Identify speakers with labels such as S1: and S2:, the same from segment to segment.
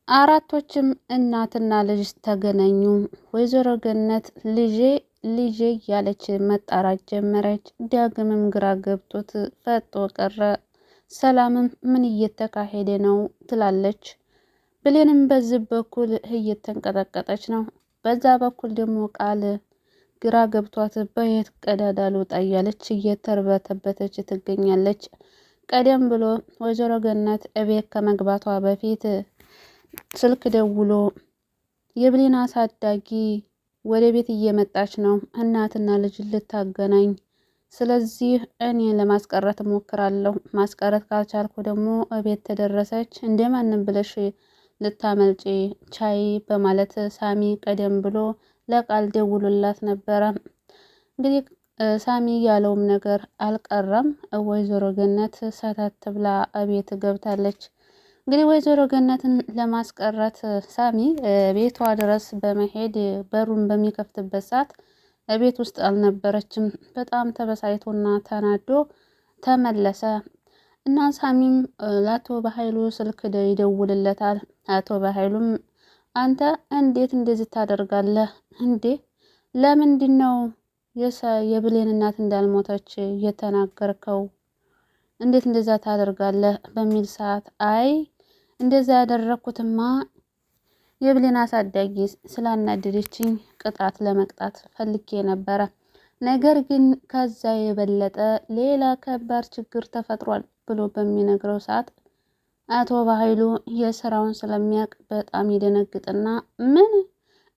S1: አራቶችም እናትና ልጅ ተገናኙ። ወይዘሮ ገነት ልጄ ልጄ እያለች መጣራት ጀመረች። ዳግምም ግራ ገብቶት ፈጦ ቀረ። ሰላምም ምን እየተካሄደ ነው ትላለች። ብሌንም በዚህ በኩል እየተንቀጠቀጠች ነው። በዛ በኩል ደግሞ ቃል ግራ ገብቷት በየት ቀዳዳ ልውጣ እያለች እየተርበተበተች ትገኛለች። ቀደም ብሎ ወይዘሮ ገነት እቤት ከመግባቷ በፊት ስልክ ደውሎ የብሌን አሳዳጊ ወደ ቤት እየመጣች ነው፣ እናትና ልጅ ልታገናኝ፣ ስለዚህ እኔ ለማስቀረት እሞክራለሁ፣ ማስቀረት ካልቻልኩ ደግሞ እቤት ተደረሰች እንደማንም ብለሽ ልታመልጪ ቻይ በማለት ሳሚ ቀደም ብሎ ለቃል ደውሎላት ነበረ። እንግዲህ ሳሚ ያለውም ነገር አልቀረም። ወይዘሮ ገነት ሰተት ብላ እቤት ገብታለች። እንግዲህ ወይዘሮ ገነትን ለማስቀረት ሳሚ ቤቷ ድረስ በመሄድ በሩን በሚከፍትበት ሰዓት ቤት ውስጥ አልነበረችም። በጣም ተበሳይቶና ተናዶ ተመለሰ እና ሳሚም ለአቶ በኃይሉ ስልክ ይደውልለታል። አቶ በኃይሉም አንተ እንዴት እንደዚህ ታደርጋለህ እንዴ? ለምንድን ነው የብሌን እናት እንዳልሞተች የተናገርከው? እንዴት እንደዛ ታደርጋለህ? በሚል ሰዓት አይ እንደዛ ያደረኩትማ የብሌን አሳዳጊ ስላናደደችኝ ቅጣት ለመቅጣት ፈልጌ ነበረ። ነገር ግን ከዛ የበለጠ ሌላ ከባድ ችግር ተፈጥሯል ብሎ በሚነግረው ሰዓት አቶ በኃይሉ የስራውን ስለሚያውቅ በጣም ይደነግጥና ምን?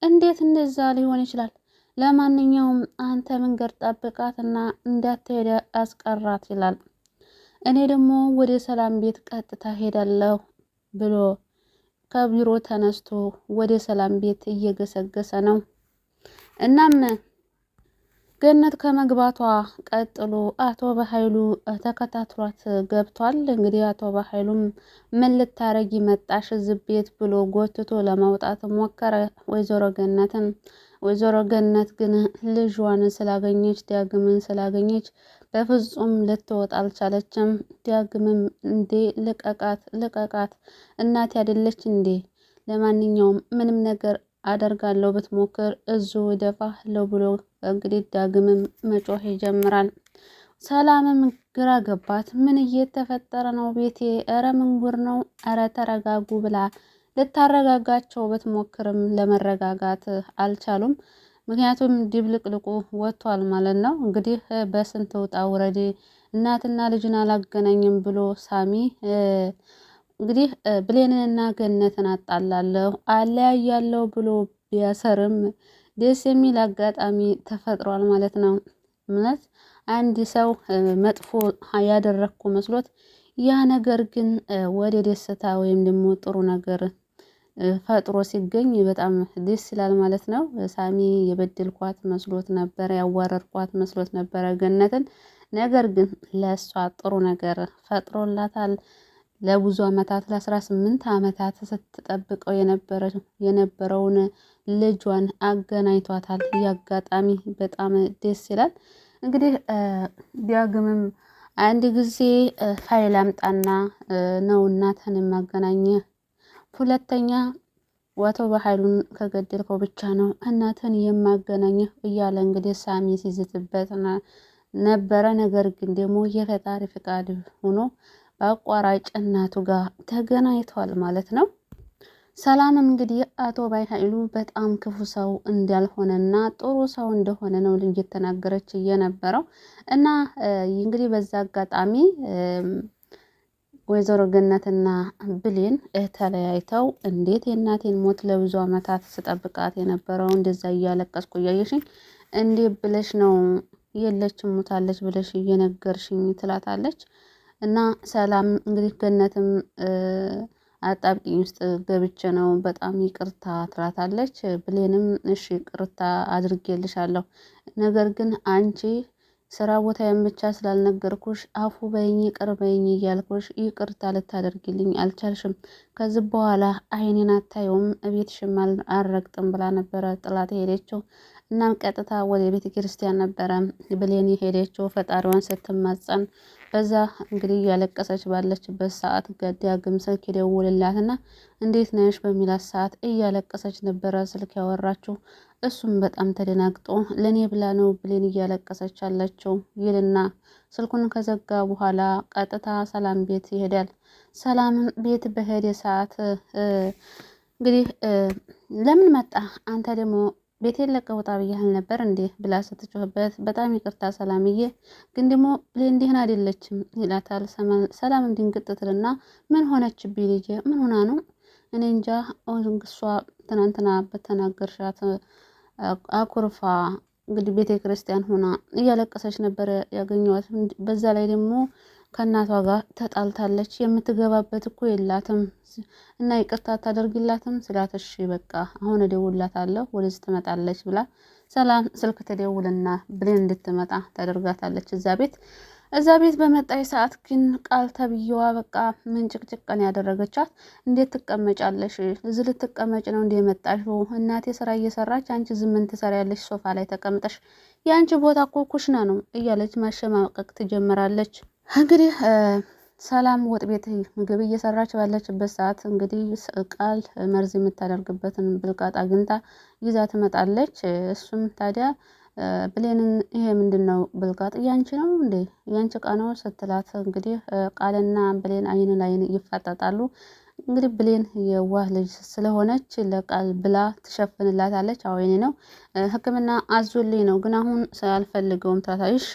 S1: እንዴት እንደዛ ሊሆን ይችላል? ለማንኛውም አንተ መንገድ ጠብቃትና እንዳትሄድ አስቀራት ይላል። እኔ ደግሞ ወደ ሰላም ቤት ቀጥታ ሄዳለሁ ብሎ ከቢሮ ተነስቶ ወደ ሰላም ቤት እየገሰገሰ ነው። እናም ገነት ከመግባቷ ቀጥሎ አቶ በኃይሉ ተከታትሏት ገብቷል። እንግዲህ አቶ በኃይሉም ምን ልታረጊ መጣሽ እዚህ ቤት ብሎ ጎትቶ ለማውጣት ሞከረ ወይዘሮ ገነት ግን ልጇን ስላገኘች ዳግምን ስላገኘች በፍጹም ልትወጣ አልቻለችም። ዳግምም እንዴ ልቀቃት እናቴ አይደለች እንዴ? ለማንኛውም ምንም ነገር አደርጋለሁ ብትሞክር እዙ እደፋለሁ ብሎ እንግዲህ ዳግምም መጮህ ይጀምራል። ሰላምም ግራ ገባት። ምን እየተፈጠረ ነው ቤቴ? እረ ምን ጉር ነው? እረ ተረጋጉ ብላ ልታረጋጋቸው ብትሞክርም ለመረጋጋት አልቻሉም። ምክንያቱም ድብልቅልቁ ወጥቷል ማለት ነው። እንግዲህ በስንት ውጣ ውረድ እናትና ልጅን አላገናኝም ብሎ ሳሚ እንግዲህ ብሌንንና ገነትን አጣላለሁ አለያያለሁ ብሎ ቢያሰርም ደስ የሚል አጋጣሚ ተፈጥሯል ማለት ነው። ማለት አንድ ሰው መጥፎ ያደረግኩ መስሎት ያ ነገር ግን ወደ ደስታ ወይም ደግሞ ጥሩ ነገር ፈጥሮ ሲገኝ በጣም ደስ ይላል ማለት ነው። ሳሚ የበደልኳት መስሎት ነበር፣ ያዋረድኳት መስሎት ነበረ ገነትን። ነገር ግን ለእሷ ጥሩ ነገር ፈጥሮላታል። ለብዙ አመታት ለ18 አመታት ስትጠብቀው የነበረውን ልጇን አገናኝቷታል። ያጋጣሚ በጣም ደስ ይላል። እንግዲህ ዳግምም አንድ ጊዜ ፋይል አምጣና ነው እናትህን ማገናኘህ፣ ሁለተኛ አቶ በኃይሉን ከገደልከው ብቻ ነው እናትህን የማገናኘህ እያለ እንግዲህ ሳሚ ሲዝትበት ነበረ። ነገር ግን ደግሞ የፈጣሪ ፍቃድ ሆኖ በአቋራጭ እናቱ ጋር ተገናኝተዋል ማለት ነው። ሰላምም እንግዲህ አቶ በኃይሉ በጣም ክፉ ሰው እንዳልሆነና ጥሩ ሰው እንደሆነ ነው እየተናገረች የነበረው እና እንግዲህ በዛ አጋጣሚ ወይዘሮ ገነትና ብሌን ተለያይተው እንዴት የእናቴን ሞት ለብዙ አመታት ስጠብቃት የነበረው እንደዛ እያለቀስኩ እያየሽኝ እንዴት ብለሽ ነው የለችም ሞታለች ብለሽ እየነገርሽኝ ትላታለች። እና ሰላም እንግዲህ ገነትም አጣብቂኝ ውስጥ ገብቼ ነው በጣም ይቅርታ ትላታለች። ብሌንም እሺ ይቅርታ አድርጌልሻለሁ፣ ነገር ግን አንቺ ስራ ቦታዬን ብቻ ስላልነገርኩሽ አፉ በይኝ ይቅር በይኝ እያልኩሽ ይቅርታ ልታደርጊልኝ አልቻልሽም። ከዚህ በኋላ አይኔን አታየውም እቤትሽም አልረግጥም ብላ ነበረ ጥላት ሄደችው። እናም ቀጥታ ወደ ቤተ ክርስቲያን ነበረ ብሌን የሄደችው ፈጣሪዋን ስትማጸን። በዛ እንግዲህ እያለቀሰች ባለችበት ሰዓት ዳግም ስልክ ይደውልላትና እንዴት ነሽ በሚላት ሰዓት እያለቀሰች ነበረ ስልክ ያወራችው። እሱም በጣም ተደናግጦ ለኔ ብላ ነው ብሌን እያለቀሰች አለችው ይልና ስልኩን ከዘጋ በኋላ ቀጥታ ሰላም ቤት ይሄዳል። ሰላም ቤት በሄደ ሰዓት እንግዲህ ለምን መጣ አንተ ደግሞ ቤቴን ለቀህ ውጣ ብያህል ነበር እንዴ ብላ ስትጮህበት፣ በጣም ይቅርታ ሰላምዬ፣ ግን ደግሞ ብሌን እንዲህን አይደለችም ይላታል። ሰላም ድንግጥ ትልና ምን ሆነችብኝ ልጄ? ምን ሆና ነው? እኔ እንጃ እሷ ትናንትና በተናገርሻት አኩርፋ እንግዲህ ቤተ ክርስቲያን ሆና እያለቀሰች ነበረ ያገኘዋት። በዛ ላይ ደግሞ ከእናቷ ጋር ተጣልታለች። የምትገባበት እኮ የላትም እና ይቅርታ ታደርግላትም ስላት፣ እሺ በቃ አሁን እደውልላታለሁ ወደዚህ ትመጣለች ብላ ሰላም ስልክ ትደውልና ብሌን እንድትመጣ ታደርጋታለች እዛ ቤት በመጣይ ሰዓት ግን ቃል ተብዬዋ በቃ ምን ጭቅጭቅን ያደረገቻት። እንዴት ትቀመጫለሽ? እዚህ ልትቀመጭ ነው እንዴ የመጣሽው? እናቴ ስራ እየሰራች አንቺ ዝም ምን ትሰሪያለሽ ሶፋ ላይ ተቀምጠሽ? የአንቺ ቦታ እኮ ኩሽና ነው እያለች ማሸማቀቅ ትጀምራለች። እንግዲህ ሰላም ወጥ ቤት ምግብ እየሰራች ባለችበት ሰዓት እንግዲህ ቃል መርዝ የምታደርግበትን ብልቃጥ አግኝታ ይዛ ትመጣለች። እሱም ታዲያ ብሌንን ይሄ ምንድነው ብልቃጥ? ያንቺ ነው እንዴ? ያንቺ እቃ ነው ስትላት እንግዲህ ቃልና ብሌን አይን ላይን ይፋጠጣሉ። እንግዲህ ብሌን የዋህ ልጅ ስለሆነች ለቃል ብላ ትሸፍንላታለች። አወይኔ ነው ሕክምና አዞልኝ ነው ግን አሁን አልፈልገውም ትላታለች። እሺ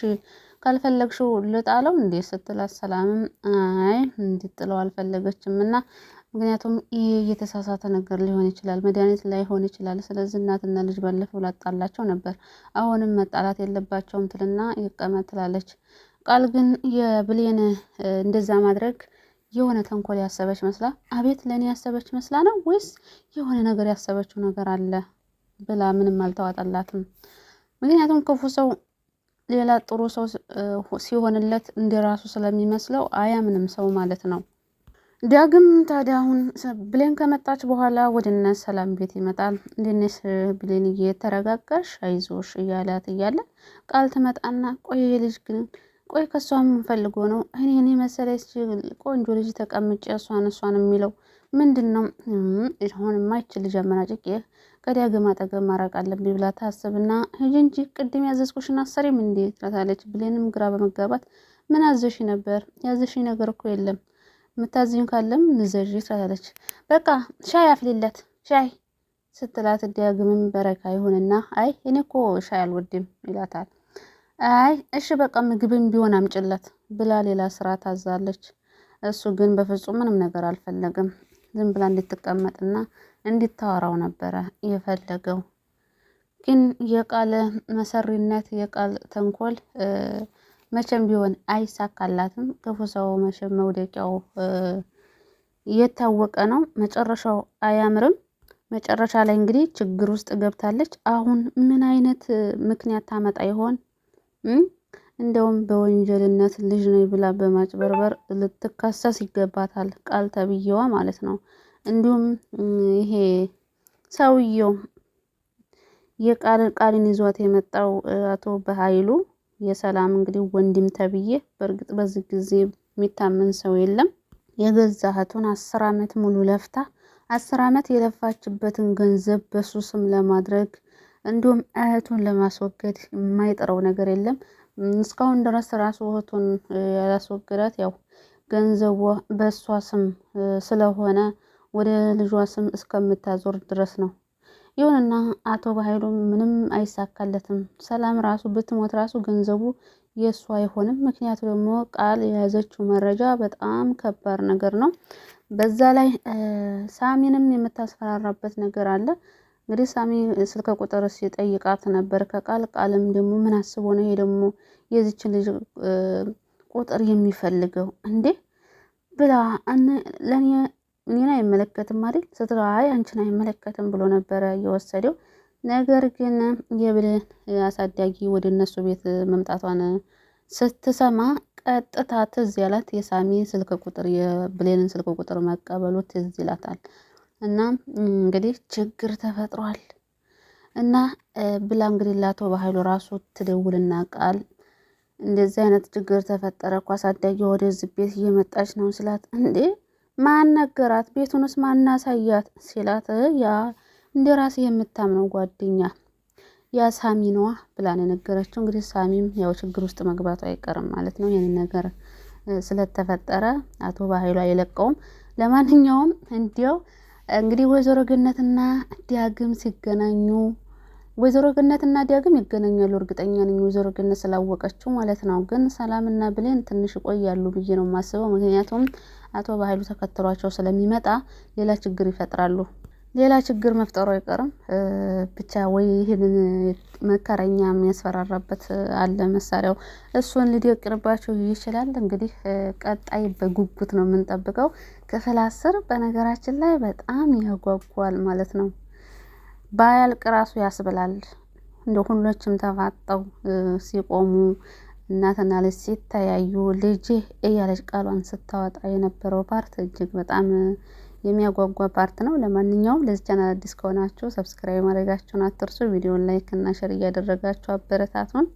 S1: ካልፈለግሽው ልጣለው እንዴ ስትላት፣ ሰላምም አይ እንድጥለው አልፈለገችም እና ምክንያቱም ይሄ የተሳሳተ ነገር ሊሆን ይችላል፣ መድኃኒት ላይሆን ይችላል። ስለዚህ እናትና ልጅ ባለፈው ላጣላቸው ነበር፣ አሁንም መጣላት የለባቸውም ትልና ይቀመጥ ትላለች። ቃል ግን የብሌን እንደዛ ማድረግ የሆነ ተንኮል ያሰበች መስላ፣ አቤት ለኔ ያሰበች መስላ ነው ወይስ የሆነ ነገር ያሰበችው ነገር አለ ብላ ምንም አልተዋጠላትም። ምክንያቱም ክፉ ሰው ሌላ ጥሩ ሰው ሲሆንለት እንደራሱ ስለሚመስለው አያምንም ሰው ማለት ነው። ዳግም ታዲያ አሁን ብሌን ከመጣች በኋላ ወደነ ሰላም ቤት ይመጣል። እንዴነስ ብሌንዬ ተረጋጋሽ አይዞሽ እያላት እያለ ቃል ትመጣና ቆይ ልጅ ግን ቆይ ከሷ ምን ፈልጎ ነው? እኔ መሰለሽ ቆንጆ ልጅ ተቀምጬ እሷን የሚለው ምንድነው? አሁን ማይችል ልጅ አመናጭቄ ከዳግም አጠገብ ማራቅ አለብኝ ብላ ታስብና ሂጂ እንጂ ቅድም ያዘዝኩሽን አሰሪም እንዴ ትላታለች። ብሌንም ግራ በመጋባት ምን አዘሽ ነበር? ያዘሽ ነገር እኮ የለም የምታዝኝ ካለም ንዘዥ ትላታለች። በቃ ሻይ አፍሊለት ሻይ ስትላት ዳግምም በረካ ይሁንና አይ እኔ እኮ ሻይ አልወድም ይላታል። አይ እሺ በቃ ምግብም ቢሆን አምጭለት ብላ ሌላ ስራ ታዛለች። እሱ ግን በፍጹም ምንም ነገር አልፈለግም። ዝም ብላ እንድትቀመጥና እንድታወራው ነበረ የፈለገው። ግን የቃል መሰሪነት የቃል ተንኮል መቼም ቢሆን አይሳካላትም። ክፉ ሰው መቼም መውደቂያው የታወቀ ነው። መጨረሻው አያምርም። መጨረሻ ላይ እንግዲህ ችግር ውስጥ ገብታለች። አሁን ምን አይነት ምክንያት ታመጣ ይሆን? እንደውም በወንጀልነት ልጅ ነኝ ብላ በማጭበርበር ልትከሰስ ይገባታል፣ ቃል ተብዬዋ ማለት ነው። እንዲሁም ይሄ ሰውየው ቃልን ይዟት የመጣው አቶ በኃይሉ የሰላም እንግዲህ ወንድም ተብዬ፣ በእርግጥ በዚህ ጊዜ የሚታመን ሰው የለም። የገዛ እህቱን 10 ዓመት ሙሉ ለፍታ 10 ዓመት የለፋችበትን ገንዘብ በሱ ስም ለማድረግ እንዲሁም እህቱን ለማስወገድ የማይጠራው ነገር የለም። እስካሁን ድረስ ራሱ እህቱን ያላስወገዳት ያው ገንዘቧ በእሷ ስም ስለሆነ ወደ ልጇ ስም እስከምታዞር ድረስ ነው። ይሁንና አቶ በኃይሉ ምንም አይሳካለትም። ሰላም ራሱ ብትሞት ራሱ ገንዘቡ የእሱ አይሆንም። ምክንያቱ ደግሞ ቃል የያዘችው መረጃ በጣም ከባድ ነገር ነው። በዛ ላይ ሳሚንም የምታስፈራራበት ነገር አለ። እንግዲህ ሳሚ ስልክ ቁጥር ሲጠይቃት ነበር ከቃል ቃልም ደግሞ ምን አስቦ ነው ይሄ ደግሞ የዚችን ልጅ ቁጥር የሚፈልገው እንዴ ብላ ለኔ እኔን አይመለከትም አይደል ስትለው አይ አንቺን አይመለከትም ብሎ ነበረ የወሰደው። ነገር ግን የብሌን አሳዳጊ ወደ እነሱ ቤት መምጣቷን ስትሰማ ቀጥታ ትዝ ያላት የሳሚ ስልክ ቁጥር የብሌንን ስልክ ቁጥር መቀበሉ ትዝ ይላታል። እና እንግዲህ ችግር ተፈጥሯል። እና ብላ እንግዲህ ለአቶ በኃይሉ ራሱ ትደውልና ቃል እንደዚህ አይነት ችግር ተፈጠረ እኮ አሳዳጊ ወደዚህ ቤት እየመጣች ነው ስላት፣ እንዴ ማን ነገራት? ቤቱንስ ማናሳያት ሲላት፣ ያ እንደ ራሴ የምታምነው ጓደኛ ያ ሳሚ ነዋ ብላ ነው የነገረችው። እንግዲህ ሳሚም ያው ችግር ውስጥ መግባቱ አይቀርም ማለት ነው። ይህንን ነገር ስለተፈጠረ አቶ በኃይሉ አይለቀውም። ለማንኛውም እንዲያው እንግዲህ ወይዘሮ ገነትና ዲያግም ሲገናኙ ወይዘሮ ገነትና ዲያግም ይገናኛሉ እርግጠኛ ነኝ፣ ወይዘሮ ገነት ስላወቀችው ማለት ነው። ግን ሰላምና ብሌን ትንሽ ይቆያሉ ብዬ ነው የማስበው። ምክንያቱም አቶ በኃይሉ ተከትሏቸው ስለሚመጣ ሌላ ችግር ይፈጥራሉ። ሌላ ችግር መፍጠሩ አይቀርም። ብቻ ወይ ይህንን መከረኛ የሚያስፈራራበት አለ መሳሪያው፣ እሱን ሊደቅንባቸው ይችላል። እንግዲህ ቀጣይ በጉጉት ነው የምንጠብቀው። ክፍል 10 በነገራችን ላይ በጣም ያጓጓል ማለት ነው። ባያልቅ ራሱ ያስብላል። እንደ ሁሎችም ተፋጠው ሲቆሙ እናትና ልጅ ሲተያዩ ልጅ እያለች ቃሏን ስታወጣ የነበረው ፓርት እጅግ በጣም የሚያጓጓ ፓርት ነው። ለማንኛውም ለዚህ ቻናል አዲስ ከሆናችሁ ሰብስክራይብ ማድረጋችሁን አትርሱ። ቪዲዮን ላይክ እና ሼር እያደረጋችሁ አበረታቱን።